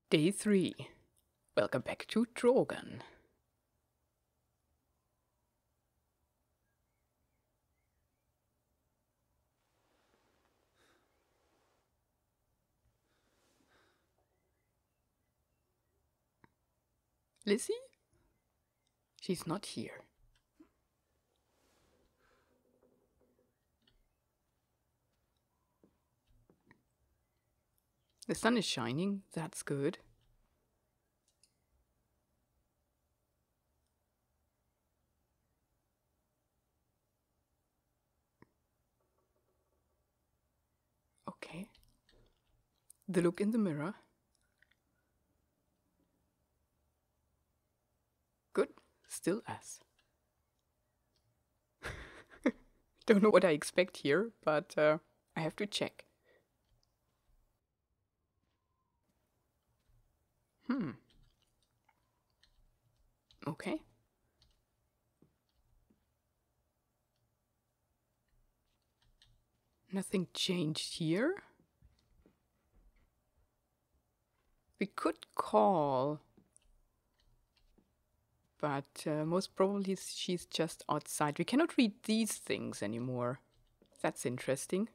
Day 3. Welcome back to Draugen. Lissie? She's not here. The sun is shining, that's good. Okay. The look in the mirror. Good, still us. Don't know what I expect here, but I have to check. Okay. Nothing changed here. We could call, but most probably she's just outside. We cannot read these things anymore. That's interesting.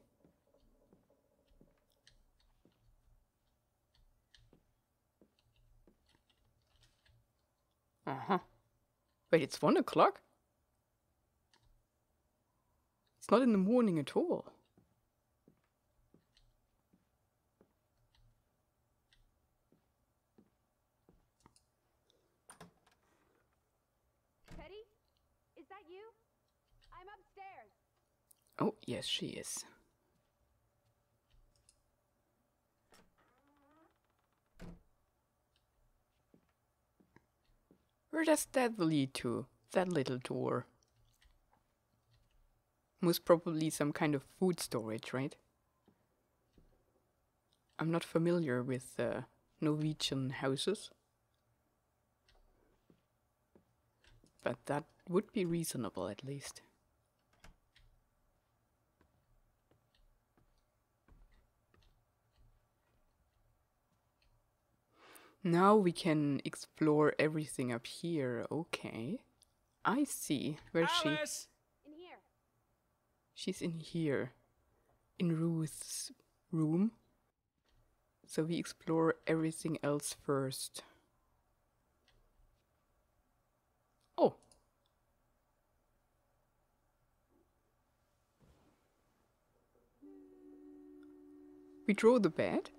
Wait, it's 1 o'clock? It's not in the morning at all. Teddy? Is that you? I'm upstairs. Oh, yes, she is. Where does that lead to? That little door. Most probably some kind of food storage, right? I'm not familiar with Norwegian houses. But that would be reasonable, at least. Now we can explore everything up here. Okay. I see. Where's she? In here. She's in here. In Ruth's room. So we explore everything else first. Oh. We draw the bed.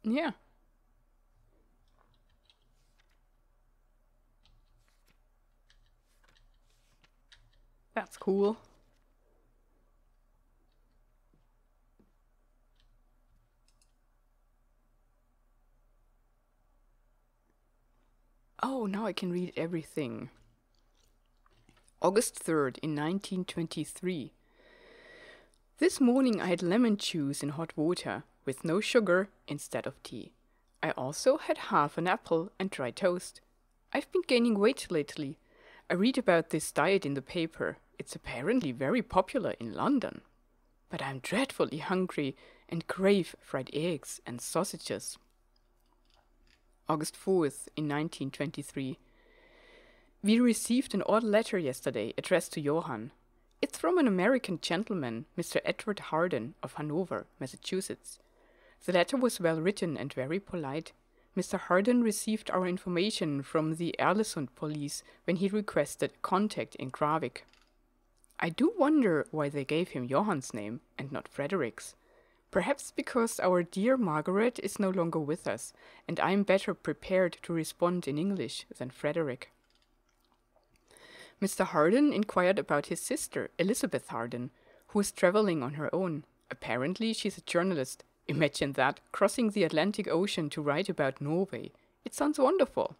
Yeah. That's cool. Oh, now I can read everything. August 3rd in 1923. This morning I had lemon juice in hot water with no sugar instead of tea. I also had half an apple and dry toast. I've been gaining weight lately. I read about this diet in the paper. It's apparently very popular in London. But I'm dreadfully hungry and crave fried eggs and sausages. August 4th in 1923. We received an odd letter yesterday addressed to Johann. It's from an American gentleman, Mr. Edward Harden of Hanover, Massachusetts. The letter was well written and very polite. Mr. Harden received our information from the Erlesund police when he requested contact in Draugen. I do wonder why they gave him Johann's name and not Frederick's. Perhaps because our dear Margaret is no longer with us, and I am better prepared to respond in English than Frederick. Mr. Harden inquired about his sister, Elizabeth Harden, who is traveling on her own. Apparently she's a journalist. Imagine that, crossing the Atlantic Ocean to write about Norway. It sounds wonderful.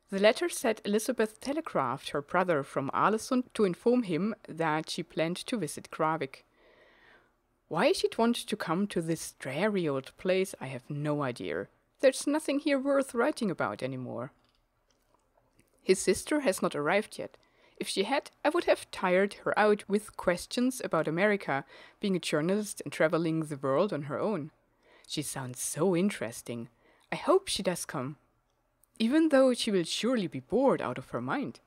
The letter said Elizabeth telegraphed her brother from Ålesund to inform him that she planned to visit Kravik. Why she'd want to come to this dreary old place, I have no idea. There's nothing here worth writing about anymore. His sister has not arrived yet. If she had, I would have tired her out with questions about America, being a journalist and traveling the world on her own. She sounds so interesting. I hope she does come, even though she will surely be bored out of her mind.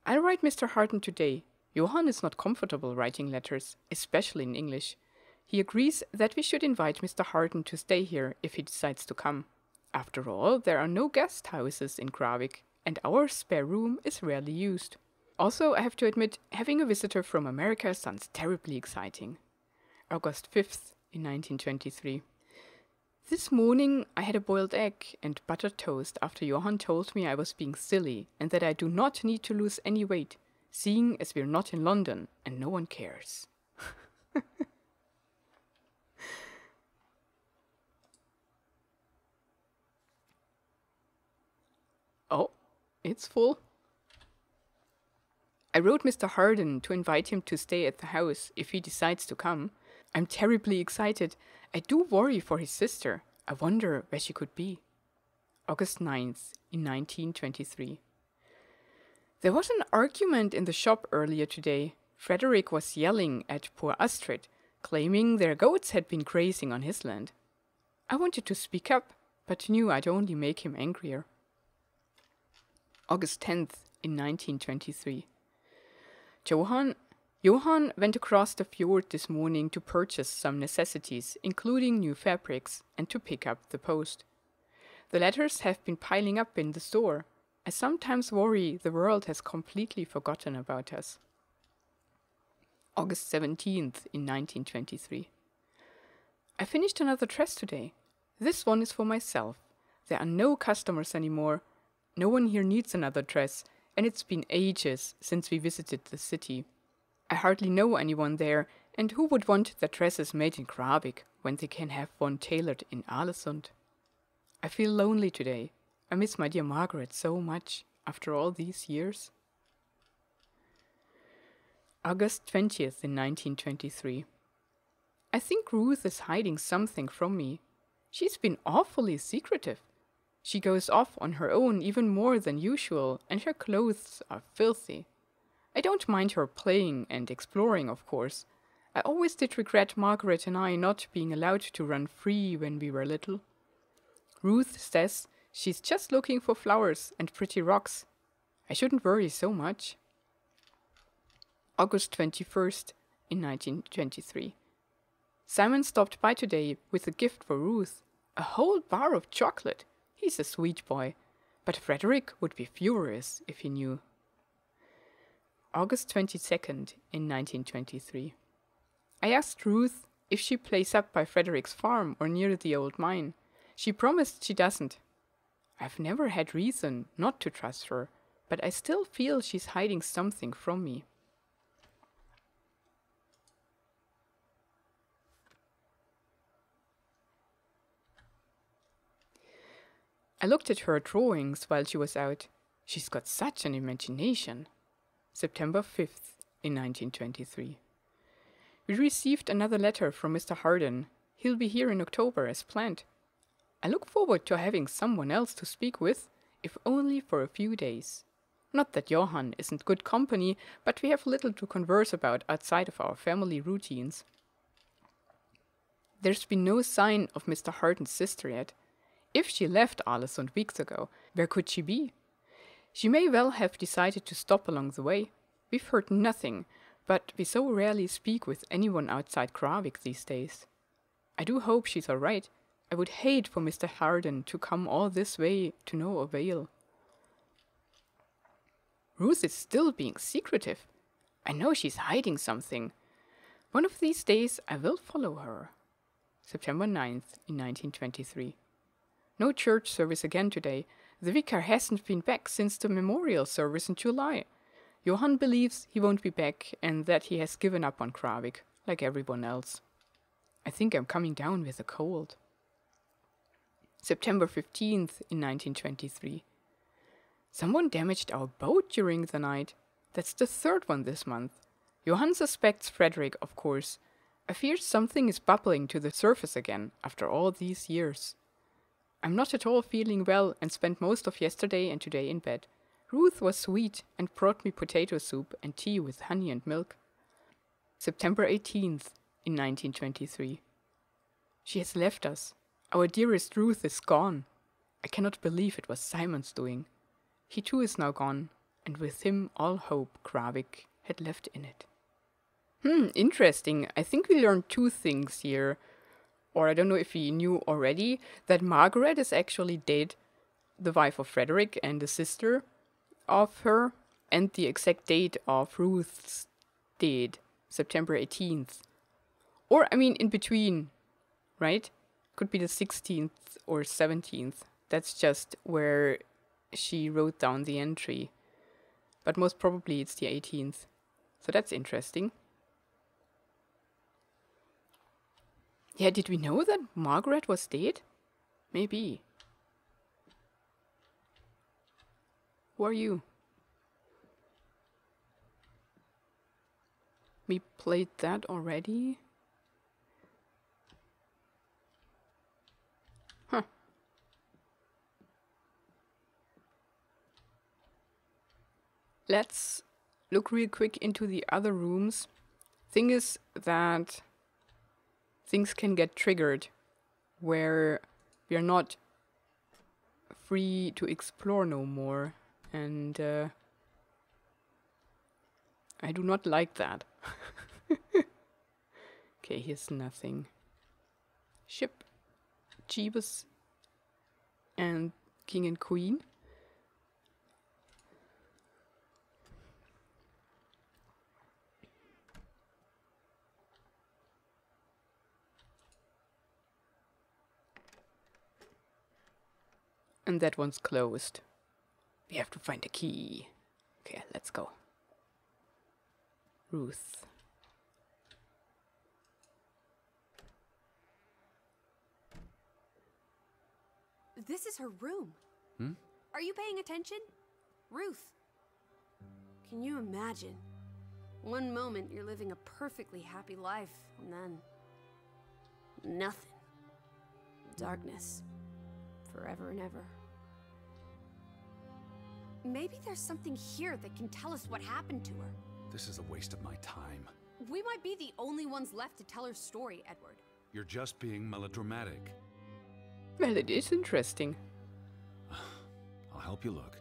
I'll write Mr. Harden today. Johan is not comfortable writing letters, especially in English. He agrees that we should invite Mr. Harden to stay here if he decides to come. After all, there are no guest houses in Kravik, and our spare room is rarely used. Also, I have to admit, having a visitor from America sounds terribly exciting. August 5th, in 1923. This morning I had a boiled egg and buttered toast after Johan told me I was being silly and that I do not need to lose any weight, seeing as we're not in London and no one cares. Oh, it's full. I wrote Mr. Harden to invite him to stay at the house if he decides to come. I'm terribly excited. I do worry for his sister. I wonder where she could be. August 9th, in 1923. There was an argument in the shop earlier today. Frederick was yelling at poor Astrid, claiming their goats had been grazing on his land. I wanted to speak up, but knew I'd only make him angrier. August 10th, in 1923. Johan went across the fjord this morning to purchase some necessities, including new fabrics, and to pick up the post. The letters have been piling up in the store. I sometimes worry the world has completely forgotten about us. August 17th, in 1923. I finished another dress today. This one is for myself. There are no customers anymore. No one here needs another dress, and it's been ages since we visited the city. I hardly know anyone there, and who would want their dresses made in Kravik when they can have one tailored in Ålesund? I feel lonely today. I miss my dear Margaret so much after all these years. August 20th, in 1923. I think Ruth is hiding something from me. She's been awfully secretive. She goes off on her own even more than usual, and her clothes are filthy. I don't mind her playing and exploring, of course. I always did regret Margaret and I not being allowed to run free when we were little. Ruth says she's just looking for flowers and pretty rocks. I shouldn't worry so much. August 21st, in 1923. Simon stopped by today with a gift for Ruth, a whole bar of chocolate. He's a sweet boy, but Frederick would be furious if he knew. August 22nd, in 1923. I asked Ruth if she plays up by Frederick's farm or near the old mine. She promised she doesn't. I've never had reason not to trust her, but I still feel she's hiding something from me. I looked at her drawings while she was out. She's got such an imagination. September 5th, in 1923. We received another letter from Mr. Harden. He'll be here in October as planned. I look forward to having someone else to speak with, if only for a few days. Not that Johan isn't good company, but we have little to converse about outside of our family routines. There's been no sign of Mr. Harden's sister yet. If she left Ålesund weeks ago, where could she be? She may well have decided to stop along the way. We've heard nothing, but we so rarely speak with anyone outside Kravik these days. I do hope she's all right. I would hate for Mr. Harden to come all this way to no avail. Ruth is still being secretive. I know she's hiding something. One of these days I will follow her. September 9th, in 1923. No church service again today. The vicar hasn't been back since the memorial service in July. Johan believes he won't be back and that he has given up on Kravik, like everyone else. I think I'm coming down with a cold. September 15th in 1923. Someone damaged our boat during the night. That's the third one this month. Johann suspects Frederick, of course. I fear something is bubbling to the surface again after all these years. I'm not at all feeling well and spent most of yesterday and today in bed. Ruth was sweet and brought me potato soup and tea with honey and milk. September 18th in 1923. She has left us. Our dearest Ruth is gone. I cannot believe it was Simon's doing. He too is now gone, and with him all hope Gravik had left in it. Interesting. I think we learned two things here. Or I don't know if we knew already, that Margaret is actually dead, the wife of Frederick and the sister of her, and the exact date of Ruth's death, September 18th. Or, I mean, in between, right? Could be the 16th or 17th. That's just where she wrote down the entry. But most probably it's the 18th. So that's interesting. Yeah, did we know that Margaret was dead? Maybe. Who are you? We played that already? Huh. Let's look real quick into the other rooms. Thing is that things can get triggered where we are not free to explore no more. And I do not like that. Okay, here's nothing. Ship, Jeebus, and King and Queen. And that one's closed. We have to find a key. Okay, let's go. Ruth. This is her room. Are you paying attention? Ruth. Can you imagine? One moment you're living a perfectly happy life, and then nothing. Darkness. Forever and ever. Maybe there's something here that can tell us what happened to her. This is a waste of my time. We might be the only ones left to tell her story, Edward. You're just being melodramatic. Well, it is interesting. I'll help you look.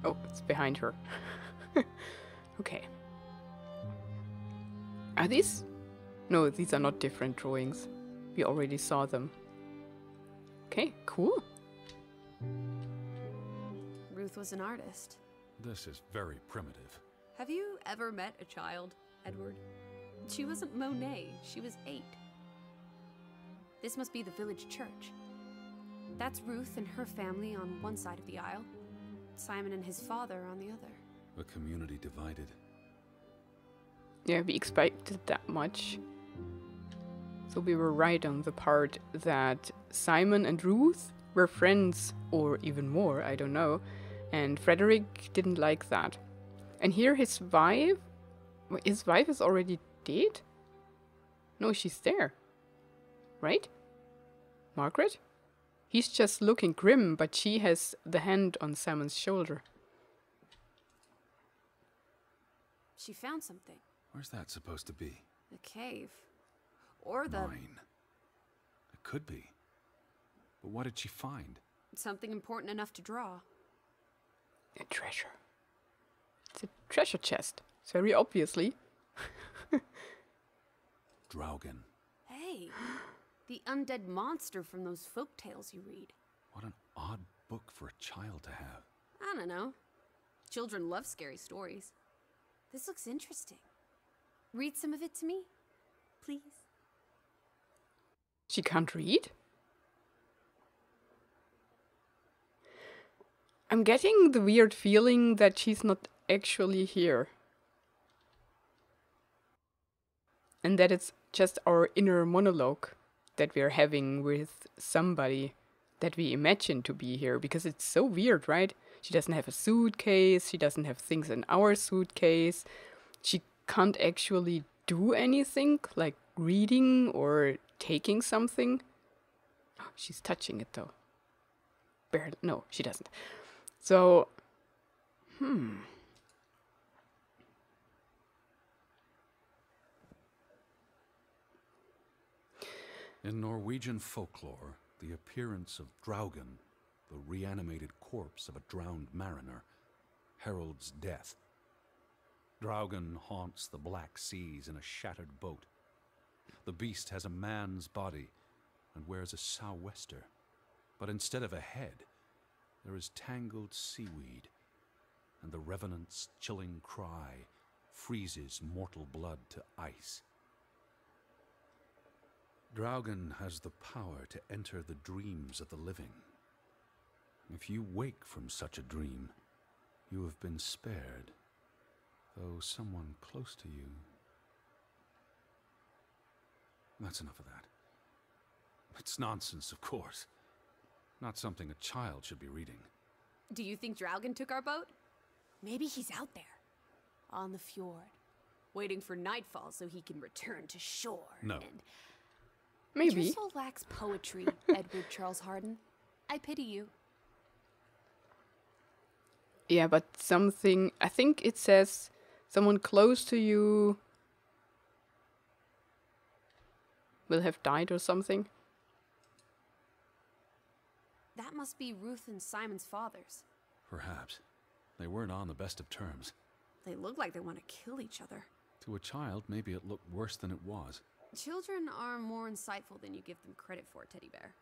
Oh, it's behind her. Okay. Are these? No, these are not different drawings. We already saw them. Okay, cool. Ruth was an artist. This is very primitive. Have you ever met a child, Edward? She wasn't Monet, she was 8. This must be the village church. That's Ruth and her family on one side of the aisle. Simon and his father on the other. A community divided. Yeah, we expected that much. So we were right on the part that Simon and Ruth were friends, or even more, I don't know. And Frederick didn't like that. And here his wife is already dead? No, she's there. Right? Margaret? He's just looking grim, but she has the hand on Simon's shoulder. She found something. Where's that supposed to be? A cave. Or the... Mine. It could be. But what did she find? something important enough to draw. A treasure. It's a treasure chest. Very obviously. Draugen. Hey, the undead monster from those folk tales you read. What an odd book for a child to have. I don't know. Children love scary stories. This looks interesting. Read some of it to me, please. She can't read? I'm getting the weird feeling that she's not actually here. And that it's just our inner monologue that we're having with somebody that we imagine to be here, because it's so weird, right? She doesn't have a suitcase, she doesn't have things in our suitcase, she can't actually do anything, like reading or taking something. She's touching it though. Barely. No, she doesn't. So, In Norwegian folklore, the appearance of Draugen, the reanimated corpse of a drowned mariner, heralds death. Draugen haunts the black seas in a shattered boat. The beast has a man's body and wears a sou'wester, but instead of a head, there is tangled seaweed, and the revenant's chilling cry freezes mortal blood to ice. Draugen has the power to enter the dreams of the living. If you wake from such a dream, you have been spared, though someone close to you... That's enough of that. It's nonsense, of course. Not something a child should be reading. Do you think Draugen took our boat? Maybe he's out there, on the fjord, waiting for nightfall so he can return to shore. No. And maybe. your soul lacks poetry, Edward Charles Harden. I pity you. Yeah, but something, I think it says someone close to you will have died or something. That must be Ruth and Simon's fathers. Perhaps. They weren't on the best of terms. They look like they want to kill each other. To a child, maybe it looked worse than it was. Children are more insightful than you give them credit for, Teddy Bear.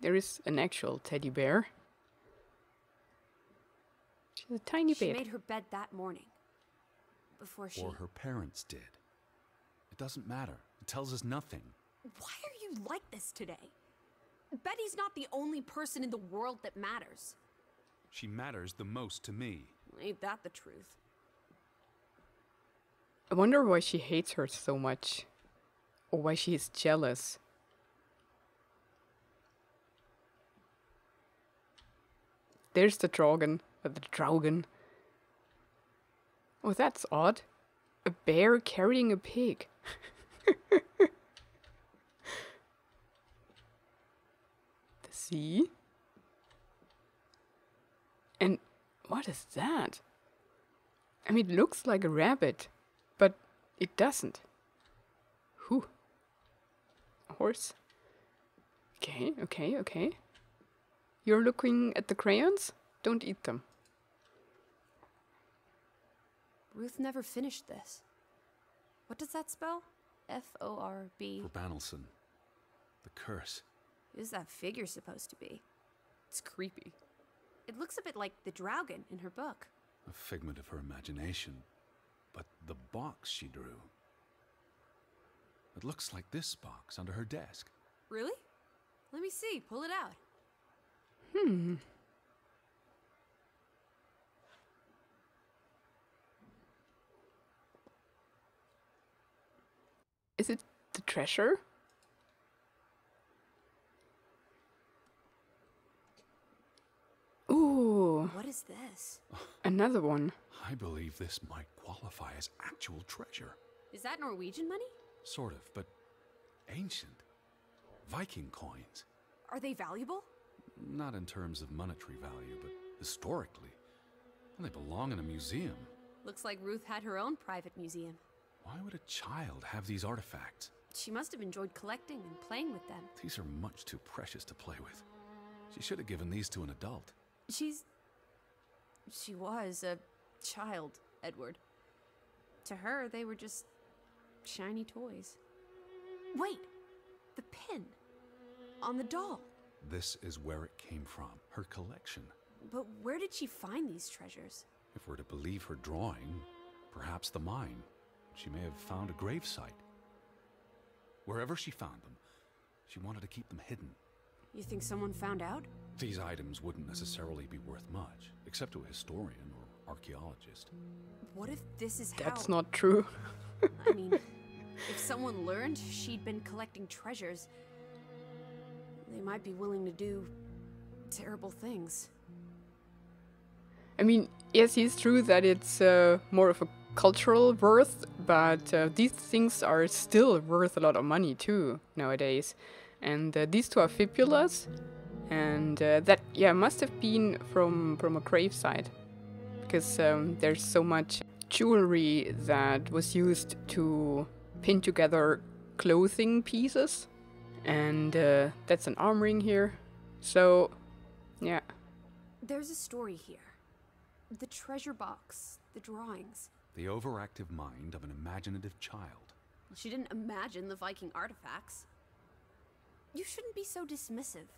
There is an actual teddy bear. She's a tiny She bit. made her bed that morning. Before she... Or her parents did. It doesn't matter. It tells us nothing. Why are you like this today? Betty's not the only person in the world that matters. She matters the most to me. Ain't that the truth? I wonder why she hates her so much. Or why she is jealous. There's the Draugen. The Draugen. Oh, that's odd. A bear carrying a pig. The sea. And what is that? I mean, it looks like a rabbit, but it doesn't. Whew. A horse. Okay, okay, okay. You're looking at the crayons? Don't eat them. Ruth never finished this. What does that spell? F-O-R-B. For Banelson. The curse. Who's that figure supposed to be? It's creepy. It looks a bit like the Draugen in her book. A figment of her imagination. But the box she drew... It looks like this box under her desk. Really? Let me see. Pull it out. Is it the treasure? Ooh, What is this? another one. I believe this might qualify as actual treasure. Is that Norwegian money? Sort of, but ancient. Viking coins. Are they valuable? Not in terms of monetary value, but historically. Well, they belong in a museum. Looks like Ruth had her own private museum. Why would a child have these artifacts? She must have enjoyed collecting and playing with them. These are much too precious to play with. She should have given these to an adult. She was a child, Edward. To her, they were just shiny toys. Wait! The pin! On the doll! This is where it came from, her collection. But where did she find these treasures? If we're to believe her drawing, perhaps the mine. She may have found a gravesite. Wherever she found them, she wanted to keep them hidden. You think someone found out? These items wouldn't necessarily be worth much, except to a historian or archaeologist. What if this is That's not true. I mean, if someone learned she'd been collecting treasures, they might be willing to do terrible things. I mean, yes, it's true that it's more of a cultural worth, but these things are still worth a lot of money too nowadays. And these two are fibulas, and that, yeah, must have been from a gravesite, because there's so much jewelry that was used to pin together clothing pieces, and that's an arm ring here. So, yeah. There's a story here. The treasure box, the drawings. The overactive mind of an imaginative child. She didn't imagine the Viking artifacts. You shouldn't be so dismissive.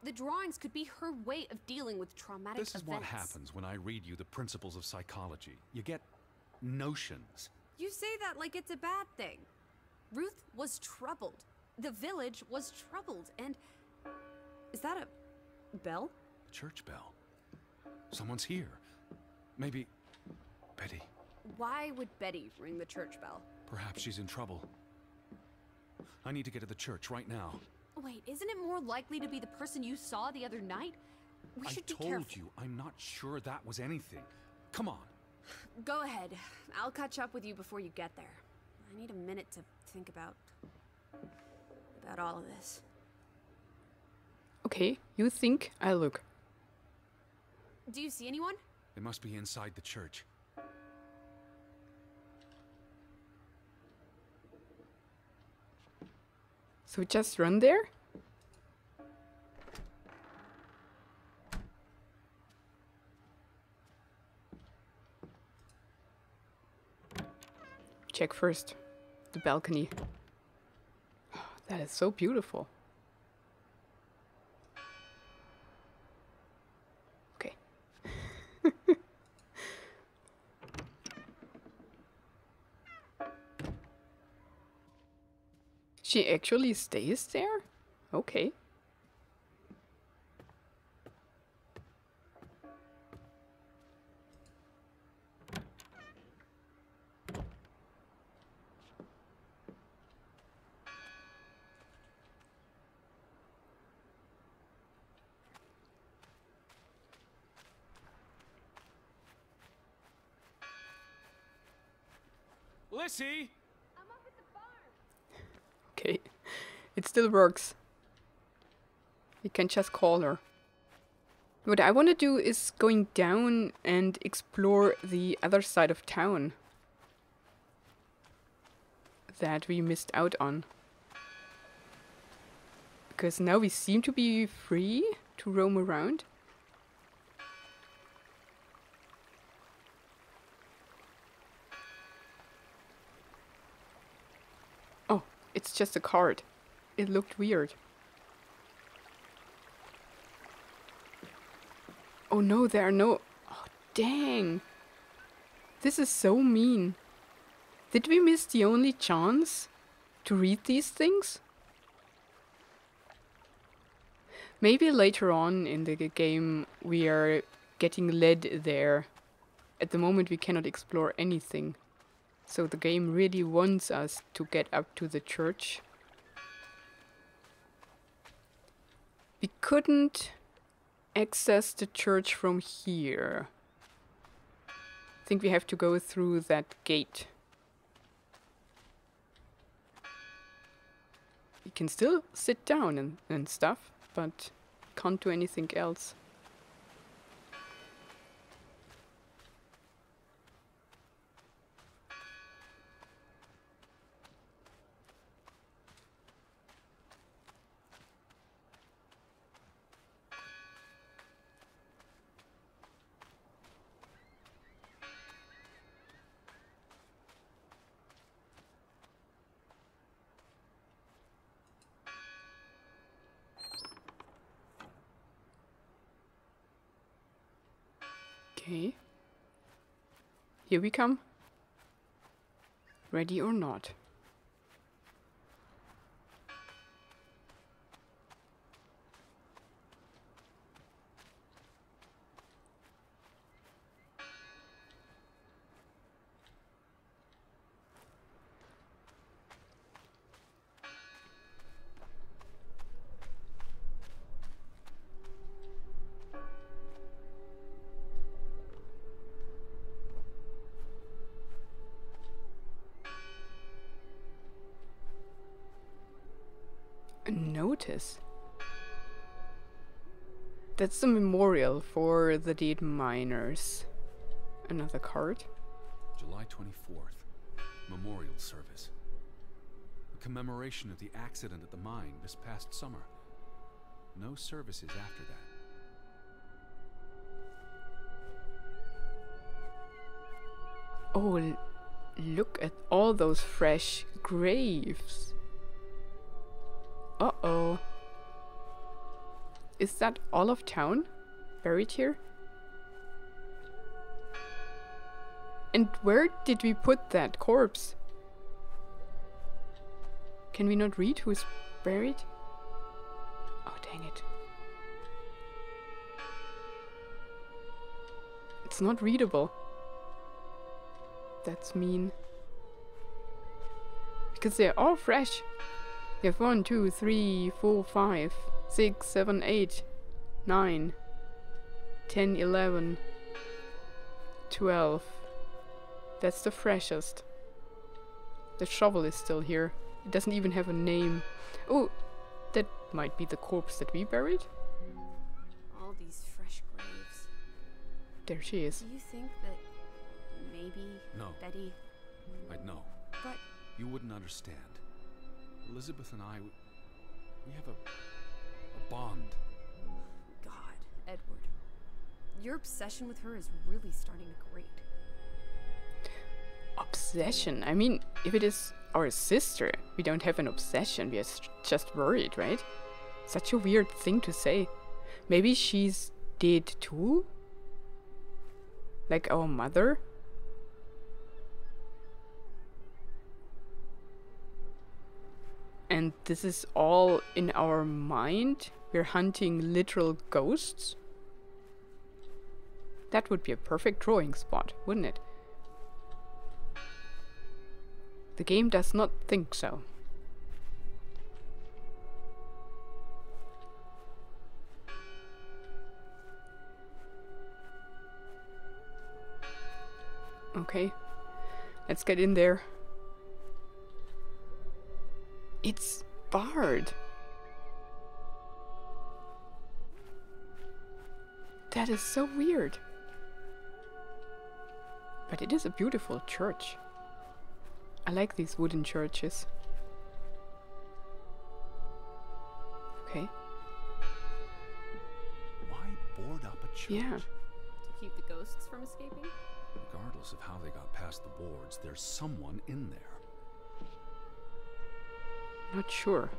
The drawings could be her way of dealing with traumatic events. This is what happens when I read you the principles of psychology. You get notions. You say that like it's a bad thing. Ruth was troubled. The village was troubled, and... Is that a bell? Church bell. Someone's here. Maybe... Betty. Why would Betty ring the church bell? Perhaps she's in trouble. I need to get to the church right now. Wait, isn't it more likely to be the person you saw the other night? We should be careful. I told you, I'm not sure that was anything. Come on. Go ahead. I'll catch up with you before you get there. I need a minute to think about all of this. Okay, you think, I'll look. Do you see anyone? They must be inside the church. So just run there? Check first the balcony. Oh, that is so beautiful. Okay. She actually stays there? Okay. Lissie! Okay, it still works. You can just call her. What I want to do is going down and explore the other side of town that we missed out on. Because now we seem to be free to roam around. It's just a card. It looked weird. Oh no, there are no... Oh, dang. This is so mean. Did we miss the only chance to read these things? Maybe later on in the game we are getting led there. At the moment we cannot explore anything. So the game really wants us to get up to the church. We couldn't access the church from here. I think we have to go through that gate. We can still sit down and stuff, but can't do anything else. Okay. Here we come. Ready or not. notice. That's the memorial for the dead miners. Another card. July 24th. Memorial service. A commemoration of the accident at the mine this past summer. No services after that. Oh, look at all those fresh graves. Uh-oh. Is that all of town buried here? And where did we put that corpse? Can we not read who's buried? Oh, dang it. It's not readable. That's mean. Because they're all fresh. You have 1, 2, 3, 4, 5, 6, 7, 8, 9, 10, 11, 12. That's the freshest. The shovel is still here. It doesn't even have a name. Oh, that might be the corpse that we buried. All these fresh graves. There she is. Do you think that maybe No. Betty... I'd know. But You wouldn't understand. Elizabeth and I, we have a bond. God, Edward. Your obsession with her is really starting to grate. Obsession? I mean, if it is our sister, we don't have an obsession, we are just worried, right? Such a weird thing to say. Maybe she's dead too? Like our mother? And this is all in our mind? We're hunting literal ghosts? That would be a perfect drawing spot, wouldn't it? The game does not think so. Okay, let's get in there. It's barred. That is so weird. But it is a beautiful church. I like these wooden churches. Okay. Why board up a church? Yeah. To keep the ghosts from escaping? Regardless of how they got past the boards, there's someone in there. Not sure.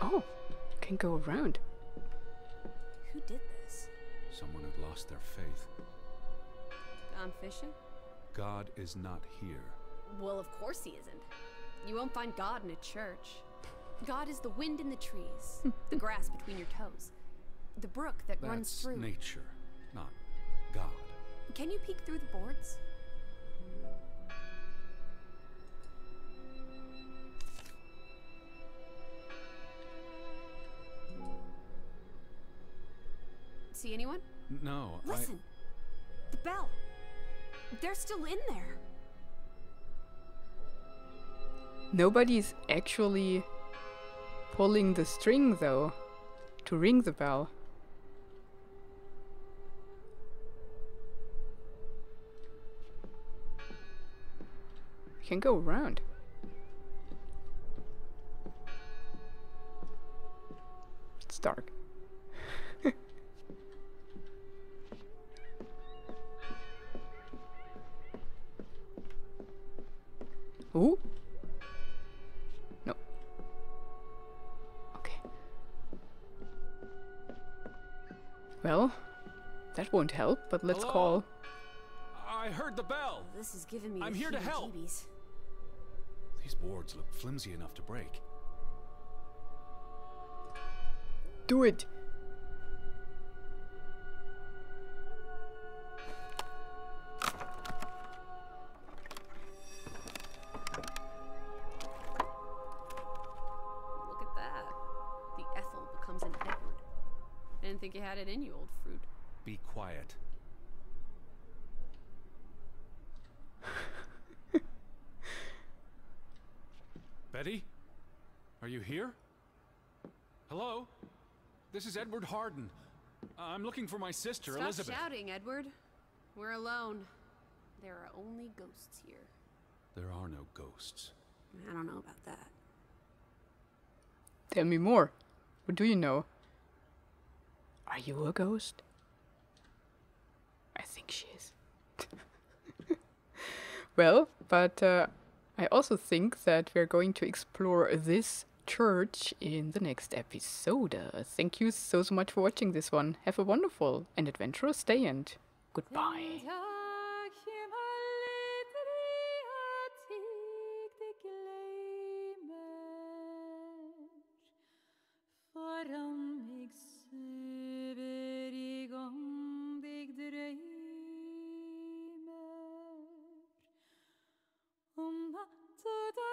Oh, can go around. Who did this? Someone had lost their faith. Gone fishing? God is not here. Well, of course he isn't. You won't find God in a church. God is the wind in the trees, the grass between your toes, the brook that runs That's through. nature, not God. Can you peek through the boards? See anyone? No, Listen! The bell! They're still in there! Nobody's actually pulling the string though to ring the bell. We can go around. It's dark. Ooh. No. Okay. Well, that won't help, but let's Hello? call. I heard the bell. This is giving me I'm the here to help. heebie-jeebies. These boards look flimsy enough to break. Do it. Look at that. The Ethel becomes an Edward. I didn't think you had it in you, old fruit. Be quiet. Betty? Are you here? Hello? This is Edward Harden. I'm looking for my sister, Stop Elizabeth. Stop shouting, Edward. We're alone. There are only ghosts here. There are no ghosts. I don't know about that. Tell me more. What do you know? Are you a ghost? I think she is. Well, but I also think that we're going to explore this church in the next episode. Thank you so much for watching this one. Have a wonderful and adventurous day and goodbye. Om natt och dag